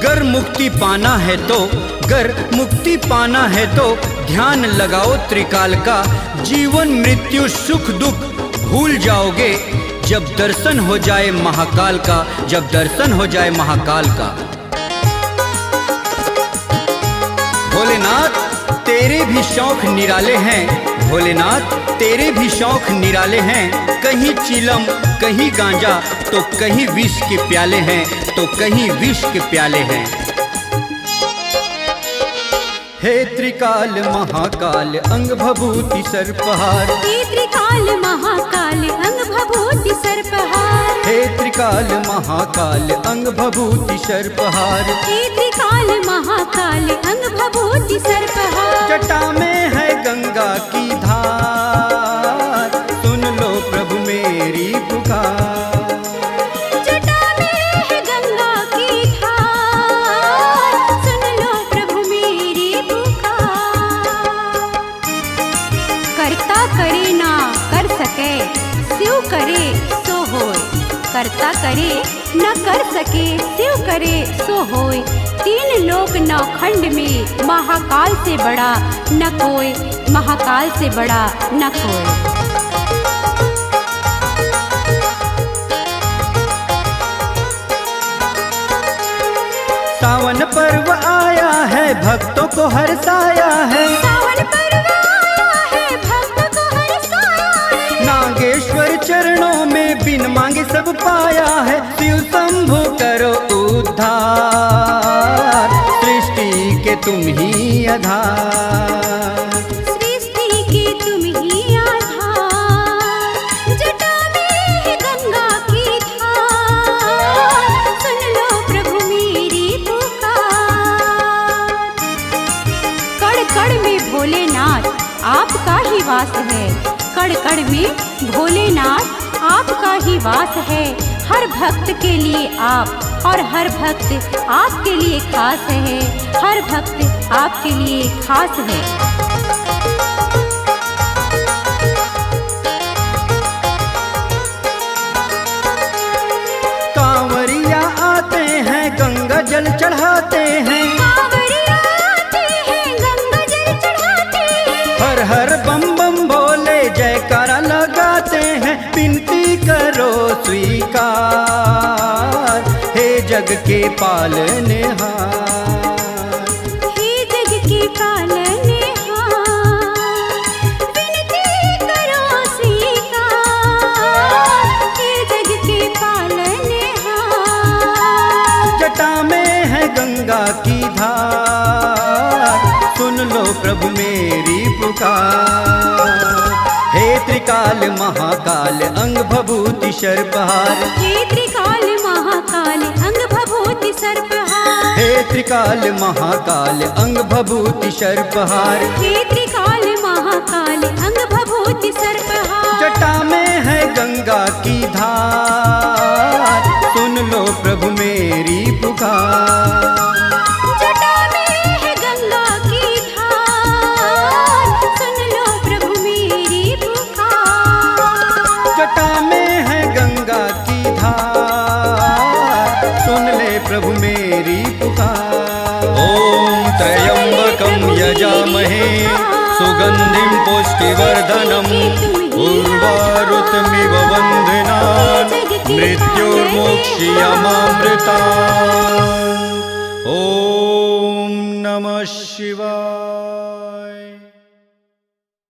गर मुक्ति पाना है तो, गर मुक्ति पाना है तो ध्यान लगाओ त्रिकाल का। जीवन मृत्यु सुख दुख भूल जाओगे जब दर्शन हो जाए महाकाल का, जब दर्शन हो जाए महाकाल का। भोलेनाथ तेरे भी शौक निराले हैं, भोलेनाथ तेरे भी शौक निराले हैं। कहीं चिलम कहीं गांजा तो कहीं विष के प्याले हैं, तो कहीं विष के प्याले हैं। हे त्रिकाल महाकाल अंग भभूति सर्पहार, हे त्रिकाल महाकाल अंग भभूति सर्पहार, हे त्रिकाल महाकाल अंग भभूति सर्पहार, हे त्रिकाल महाकाल अंग भभूति सर्पहार। जटा में है गंगा की धार, सुन लो प्रभु मेरी पुकार। जटा में है गंगा की धार, सुन लो प्रभु मेरी पुकार। करता करे ना कर सके, शिव करे सो होय। करता करे न कर सके, शिव करे सो होय। तीन लोक नौखंड में महाकाल से बड़ा न कोई, महाकाल से बड़ा न कोई। सावन पर्व आया है भक्तों को हर्षाया है, सावन पर्व आया है भक्तों को हर्षाया है। नागेश्वर चरणों में बिन मांगे सब पाया है। शिव शंभु करो उद्धार, सृष्टि के तुम ही आधार, सृष्टि के तुम ही आधार। जटा में है गंगा की धार, सुन लो प्रभु मेरी पुकार। कण कण में भोलेनाथ आपका ही वास है, कण कण में भोलेनाथ आपका ही वास है। हर भक्त के लिए आप और हर भक्त आपके लिए खास है, हर भक्त आपके लिए खास है। कांवरिया आते हैं गंगा जल चढ़ाते हैं, कांवरिया आते हैं गंगा जल चढ़ाते हैं। हर हर बम बम भोले जयकारा लगाते हैं। विनती करो स्वीकार, हे जग के पालनहार, हे जग के पालनहार। विनती करो स्वीकार, हे जग के पालनहार। जटा में है गंगा की धार, सुन लो प्रभु मेरी पुकार। हे त्रिकाल महाकाल अंग भभूति सर्पहार, हे त्रिकाल महाकाल अंग भभूति सर्पहार, हे त्रिकाल महाकाल अंग भभूति सर्पहार। हे त्रिकाल महाकाल अंग भभूति सर्पहार। जटा में है गंगा की धार, सुन लो प्रभु मेरी पुकार। जटा में है गंगा की धार, सुन लो प्रभु मेरी पुकार। जटा में है गंगा की धार, सुन ले प्रभु मेरी पुकार। ओम त्र्यंबकं यजामहे सुगंधिं पुष्टिवर्धनम्, उर्वारुकमिव बन्धनान् मृत्युर्मोक्षयमामृतात्। ओम नमः शिवाय।